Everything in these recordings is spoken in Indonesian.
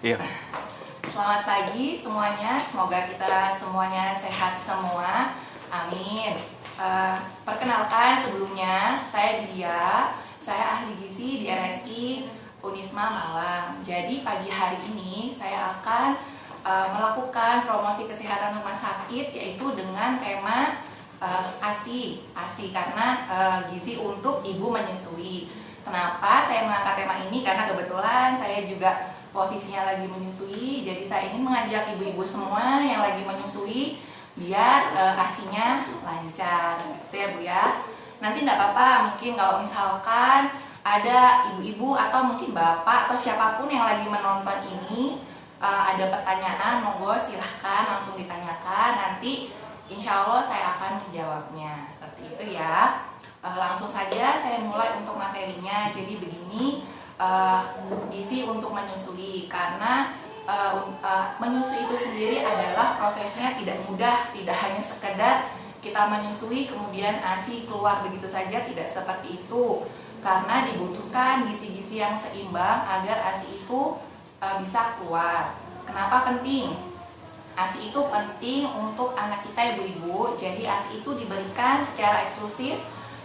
Iya. Selamat pagi semuanya, semoga kita semuanya sehat semua. Amin. Perkenalkan sebelumnya, saya Didia, saya ahli gizi di RSI Unisma Malang. Jadi pagi hari ini saya akan melakukan promosi kesehatan rumah sakit, yaitu dengan tema ASI karena gizi untuk ibu menyusui. Kenapa saya mengangkat tema ini? Karena kebetulan saya juga posisinya lagi menyusui, jadi saya ingin mengajak ibu-ibu semua yang lagi menyusui biar ASINya lancar, gitu ya Bu ya. Nanti enggak apa-apa, mungkin kalau misalkan ada ibu-ibu atau mungkin bapak atau siapapun yang lagi menonton ini ada pertanyaan, monggo silahkan langsung ditanyakan, nanti insya Allah saya akan menjawabnya, seperti itu ya. Langsung saja saya mulai untuk materinya. Jadi begini, gizi untuk menyusui, karena menyusui itu sendiri adalah prosesnya tidak mudah, tidak hanya sekedar kita menyusui kemudian ASI keluar begitu saja, tidak seperti itu, karena dibutuhkan gizi-gizi yang seimbang agar ASI itu bisa keluar. Kenapa penting? ASI itu penting untuk anak kita ibu-ibu. Jadi ASI itu diberikan secara eksklusif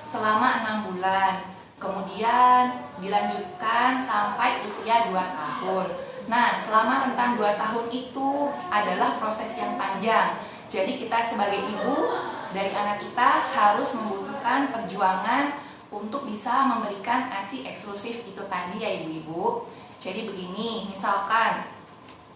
selama 6 bulan, kemudian dilanjutkan sampai usia 2 tahun. Nah, selama rentang 2 tahun itu adalah proses yang panjang. Jadi kita sebagai ibu dari anak kita harus membutuhkan perjuangan untuk bisa memberikan ASI eksklusif itu tadi ya ibu-ibu. Jadi begini, misalkan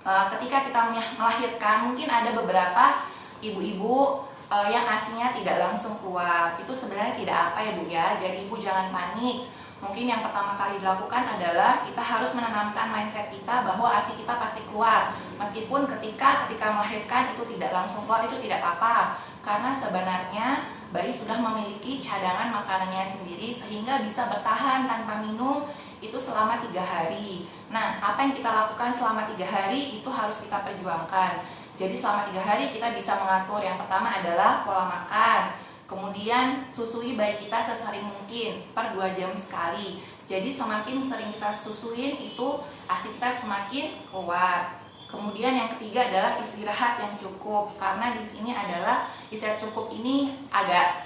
ketika kita melahirkan, mungkin ada beberapa ibu-ibu yang ASINya tidak langsung keluar. Itu sebenarnya tidak apa ya Bu ya. Jadi ibu jangan panik. Mungkin yang pertama kali dilakukan adalah kita harus menanamkan mindset kita bahwa ASI kita pasti keluar. Meskipun ketika melahirkan itu tidak langsung keluar, itu tidak apa-apa. Karena sebenarnya bayi sudah memiliki cadangan makanannya sendiri sehingga bisa bertahan tanpa minum itu selama 3 hari. Nah, apa yang kita lakukan selama 3 hari itu harus kita perjuangkan. Jadi selama 3 hari kita bisa mengatur. Yang pertama adalah pola makan, kemudian susui bayi kita sesering mungkin per 2 jam sekali. Jadi semakin sering kita susuin itu ASI kita semakin keluar. Kemudian yang ketiga adalah istirahat yang cukup, karena di sini adalah istirahat cukup ini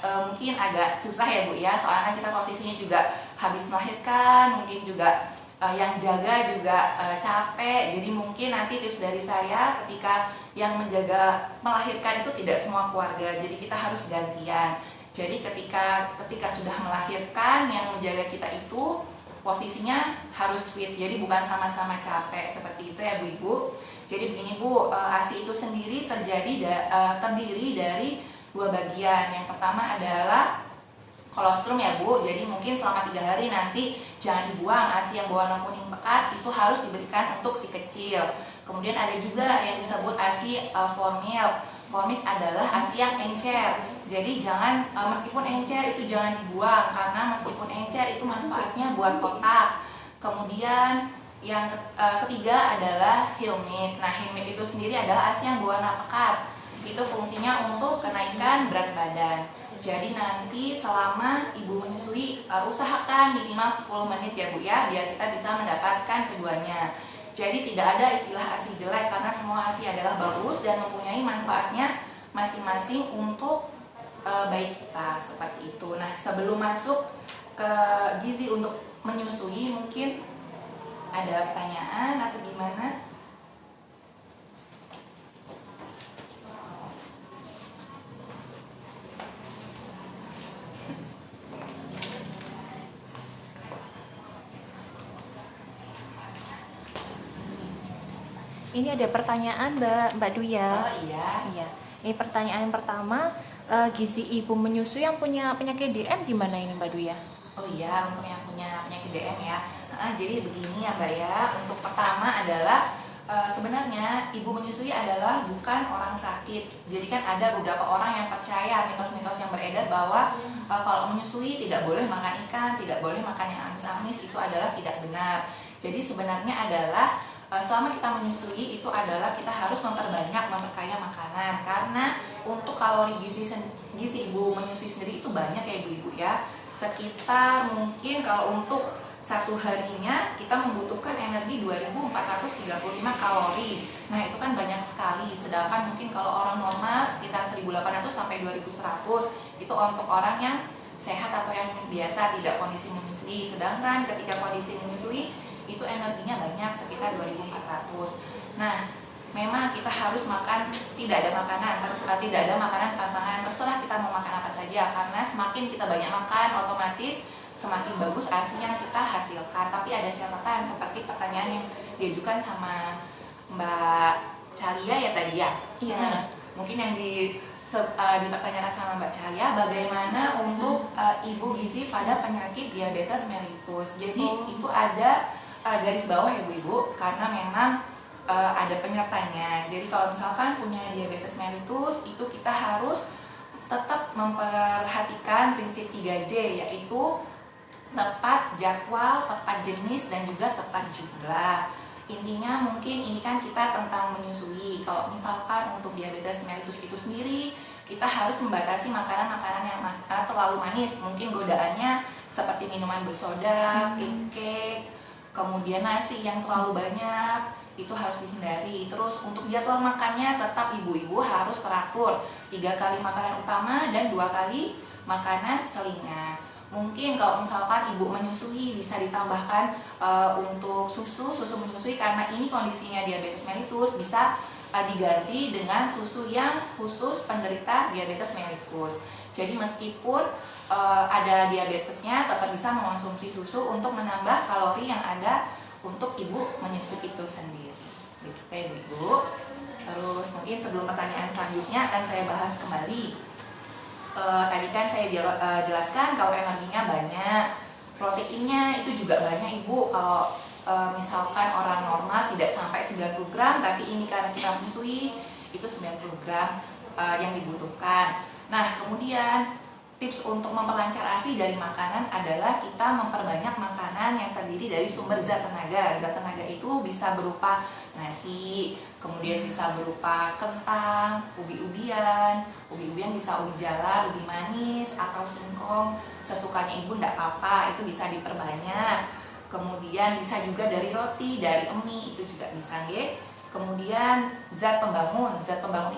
mungkin agak susah ya Bu ya, soalnya kita posisinya juga habis melahirkan, mungkin juga yang jaga juga capek. Jadi mungkin nanti tips dari saya, ketika yang menjaga melahirkan itu tidak semua keluarga, jadi kita harus gantian. Jadi ketika sudah melahirkan, yang menjaga kita itu posisinya harus fit, jadi bukan sama-sama capek, seperti itu ya Bu Ibu. Jadi begini Bu, ASI itu sendiri terdiri dari 2 bagian. Yang pertama adalah kolostrum ya Bu, jadi mungkin selama 3 hari nanti jangan dibuang. ASI yang berwarna kuning pekat itu harus diberikan untuk si kecil. Kemudian ada juga yang disebut ASI formil. Formil adalah ASI yang encer. Jadi jangan, meskipun encer itu jangan dibuang, karena meskipun encer itu manfaatnya buat otak. Kemudian yang ketiga adalah Hilmit. Nah, Hilmit itu sendiri adalah ASI yang berwarna pekat. Itu fungsinya untuk kenaikan berat badan. Jadi nanti selama ibu menyusui usahakan minimal 10 menit ya Bu ya, biar kita bisa mendapatkan keduanya. Jadi tidak ada istilah ASI jelek, karena semua ASI adalah bagus dan mempunyai manfaatnya masing-masing untuk bayi kita, seperti itu. Nah, sebelum masuk ke gizi untuk menyusui, mungkin ada pertanyaan atau gimana? Ini ada pertanyaan Mbak Duya. Oh iya. Iya. Ini pertanyaan yang pertama, gizi ibu menyusui yang punya penyakit DM gimana ini Mbak Duya? Oh iya, untuk yang punya penyakit DM ya. Jadi begini ya Mbak ya. Untuk pertama adalah sebenarnya ibu menyusui adalah bukan orang sakit. Jadi kan ada beberapa orang yang percaya mitos-mitos yang beredar bahwa kalau menyusui tidak boleh makan ikan, tidak boleh makan yang amis-amis, itu adalah tidak benar. Jadi sebenarnya adalah selama kita menyusui itu adalah kita harus memperkaya makanan, karena untuk kalori gizi ibu menyusui sendiri itu banyak ya ibu-ibu ya, sekitar mungkin kalau untuk satu harinya kita membutuhkan energi 2435 kalori. Nah, itu kan banyak sekali. Sedangkan mungkin kalau orang normal sekitar 1800 sampai 2100 itu untuk orang yang sehat atau yang biasa tidak kondisi menyusui. Sedangkan ketika kondisi menyusui itu energinya banyak sekitar 2400. Nah, memang kita harus makan, tidak ada makanan pantangan, terserah kita mau makan apa saja, karena semakin kita banyak makan otomatis semakin bagus ASI yang kita hasilkan. Tapi ada catatan seperti pertanyaan yang diajukan sama Mbak Calia ya tadi ya. Iya. Mungkin yang dipertanyakan sama Mbak Calia, bagaimana untuk ibu gizi pada penyakit diabetes mellitus. Jadi itu ada garis bawah ya Bu-Ibu, karena memang ada penyertanya. Jadi kalau misalkan punya diabetes mellitus itu kita harus tetap memperhatikan prinsip 3J, yaitu tepat jadwal, tepat jenis, dan juga tepat jumlah. Intinya mungkin ini kan kita tentang menyusui. Kalau misalkan untuk diabetes mellitus itu sendiri, kita harus membatasi makanan-makanan yang terlalu manis. Mungkin godaannya seperti minuman bersoda, cake, kemudian nasi yang terlalu banyak, itu harus dihindari. Terus untuk jadwal makannya tetap ibu-ibu harus teratur, 3 kali makanan utama dan 2 kali makanan selingan. Mungkin kalau misalkan ibu menyusui bisa ditambahkan untuk susu menyusui, karena ini kondisinya diabetes mellitus, bisa diganti dengan susu yang khusus penderita diabetes mellitus. Jadi meskipun ada diabetesnya tetap bisa mengonsumsi susu untuk menambah kalori yang ada untuk ibu menyusui itu sendiri. Begitu ya Ibu. Terus mungkin sebelum pertanyaan selanjutnya akan saya bahas kembali. Tadi kan saya jelaskan kalau energinya banyak, proteinnya itu juga banyak Ibu. Kalau misalkan orang normal tidak sampai 90 gram, tapi ini karena kita menyusui itu 90 gram yang dibutuhkan. Nah, kemudian tips untuk memperlancar ASI dari makanan adalah kita memperbanyak makanan yang terdiri dari sumber zat tenaga. Zat tenaga itu bisa berupa nasi, kemudian bisa berupa kentang, ubi-ubian bisa ubi jalar, ubi manis, atau singkong, sesukanya ibu enggak apa-apa, itu bisa diperbanyak. Kemudian bisa juga dari roti, dari mie, itu juga bisa nggih. Kemudian zat pembangun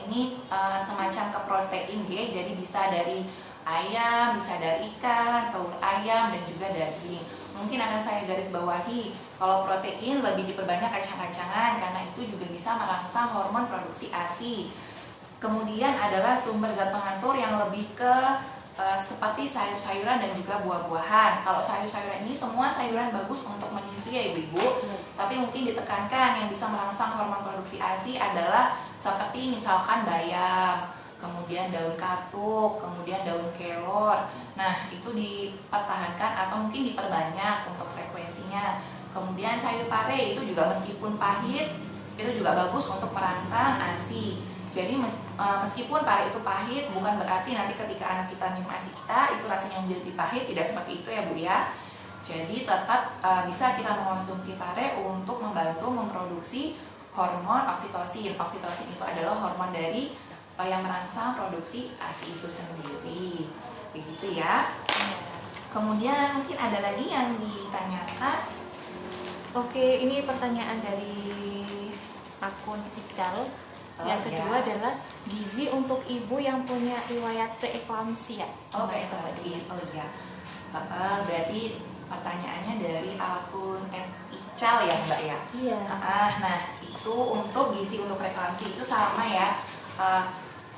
ini semacam keprotein nggih, jadi bisa dari ayam, bisa dari ikan, telur ayam, dan juga daging. Mungkin akan saya garis bawahi, kalau protein lebih diperbanyak kacang-kacangan karena itu juga bisa merangsang hormon produksi ASI. Kemudian adalah sumber zat pengatur yang lebih ke seperti sayur-sayuran dan juga buah-buahan. Kalau sayur-sayuran ini semua sayuran bagus untuk menyusui ya Ibu-ibu. Tapi mungkin ditekankan yang bisa merangsang hormon produksi ASI adalah seperti misalkan bayam, kemudian daun katuk, kemudian daun kelor. Nah, itu dipertahankan atau mungkin diperbanyak untuk frekuensinya. Kemudian sayur pare itu juga meskipun pahit, itu juga bagus untuk merangsang ASI. Jadi meskipun pare itu pahit, bukan berarti nanti ketika anak kita minum ASI kita itu rasanya menjadi pahit, tidak seperti itu ya Bu ya. Jadi tetap bisa kita mengonsumsi pare untuk membantu memproduksi hormon oksitosin. Oksitosin itu adalah hormon dari yang merangsang produksi ASI itu sendiri. Begitu ya. Kemudian mungkin ada lagi yang ditanyakan. Oke, ini pertanyaan dari akun Ical. Yang kedua adalah gizi untuk ibu yang punya riwayat preeklamsia. Preeklamsia. Oh iya. Berarti pertanyaannya dari akun Ical ya Mbak ya? Iya. Nah, itu untuk gizi untuk preeklamsia itu sama ya.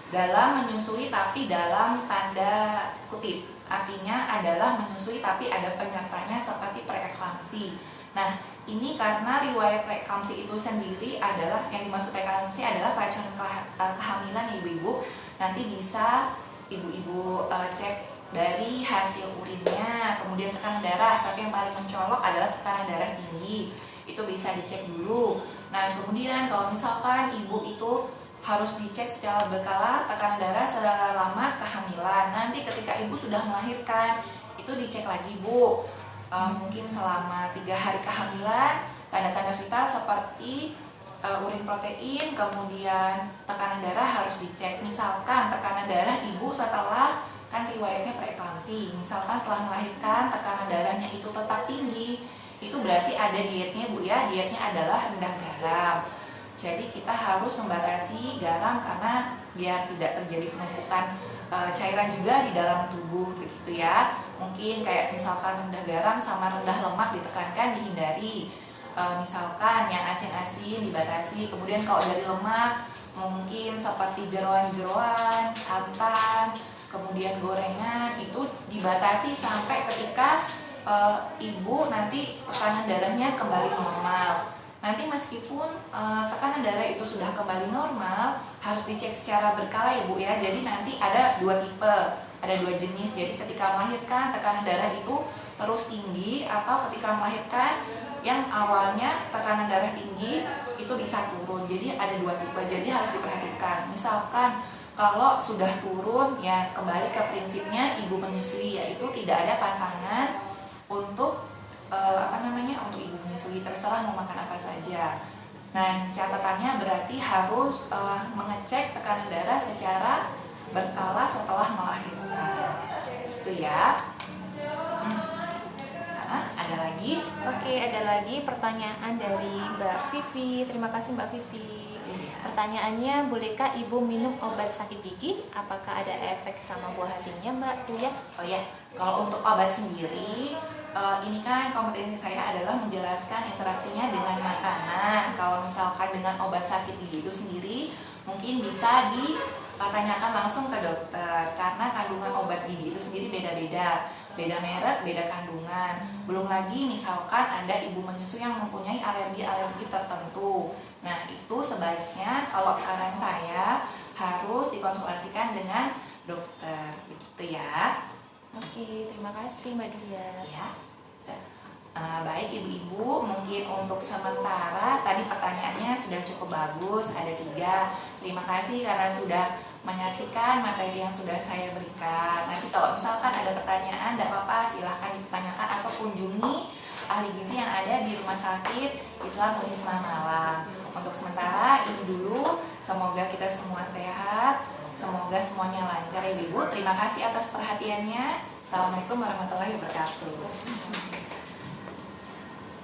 Dalam menyusui tapi dalam tanda kutip. Artinya adalah menyusui tapi ada penyertanya seperti preeklamsi. Nah, ini karena riwayat preeklamsi itu sendiri adalah, yang dimaksud preeklamsi adalah keracunan kehamilan ya Ibu-ibu. Nanti bisa Ibu-ibu cek dari hasil urinnya, kemudian tekanan darah, tapi yang paling mencolok adalah tekanan darah tinggi. Itu bisa dicek dulu. Nah, kemudian kalau misalkan ibu itu harus dicek secara berkala tekanan darah selama kehamilan. Nanti ketika ibu sudah melahirkan, itu dicek lagi Bu. Mungkin selama 3 hari kehamilan, tanda-tanda vital seperti urin protein, kemudian tekanan darah harus dicek. Misalkan tekanan darah ibu setelah, kan riwayatnya preeklamsi, misalkan setelah melahirkan tekanan darahnya itu tetap tinggi, itu berarti ada dietnya Bu ya. Dietnya adalah rendah garam. Jadi kita harus membatasi garam karena biar tidak terjadi penumpukan cairan juga di dalam tubuh begitu ya. Mungkin kayak misalkan rendah garam sama rendah lemak ditekankan, dihindari. Misalkan yang asin-asin dibatasi. Kemudian kalau dari lemak mungkin seperti jeroan-jeroan, santan, kemudian gorengan itu dibatasi sampai ketika ibu nanti tekanan darahnya kembali normal. Nanti meskipun tekanan darah itu sudah kembali normal, harus dicek secara berkala ya Bu ya. Jadi nanti ada 2 tipe, ada 2 jenis. Jadi ketika melahirkan tekanan darah itu terus tinggi, atau ketika melahirkan yang awalnya tekanan darah tinggi itu bisa turun. Jadi ada 2 tipe, jadi harus diperhatikan. Misalkan kalau sudah turun ya kembali ke prinsipnya ibu menyusui, yaitu tidak ada pantangan untuk untuk ibu menyusui, terserah mau makan apa saja. Nah, catatannya berarti harus mengecek tekanan darah secara berkala setelah melahirkan. Itu ya. Ada lagi? Oke, ada lagi pertanyaan dari Mbak Vivi. Terima kasih Mbak Vivi. Pertanyaannya, bolehkah ibu minum obat sakit gigi? Apakah ada efek sama buah hatinya Mbak Tuya? Oh ya, kalau untuk obat sendiri, ini kan kompetensi saya adalah menjelaskan interaksinya dengan makanan. Kalau misalkan dengan obat sakit gigi itu sendiri, mungkin bisa ditanyakan langsung ke dokter, karena kandungan obat gigi itu sendiri beda-beda, beda merek, beda kandungan. Belum lagi misalkan ada ibu menyusui yang mempunyai alergi-alergi tertentu. Nah, itu sebaiknya kalau saran saya harus dikonsultasikan dengan dokter, begitu ya. Oke, terima kasih Mbak Duya. Ya. Baik ibu-ibu, mungkin untuk sementara tadi pertanyaannya sudah cukup bagus, ada 3. Terima kasih karena sudah menyaksikan materi yang sudah saya berikan. Nanti kalau misalkan ada pertanyaan, tidak apa-apa, silahkan ditanyakan atau kunjungi ahli gizi yang ada di Rumah Sakit Islam Unisma Malang. Untuk sementara ini dulu, semoga kita semua sehat, semoga semuanya lancar ya ibu. Terima kasih atas perhatiannya. Assalamualaikum warahmatullahi wabarakatuh.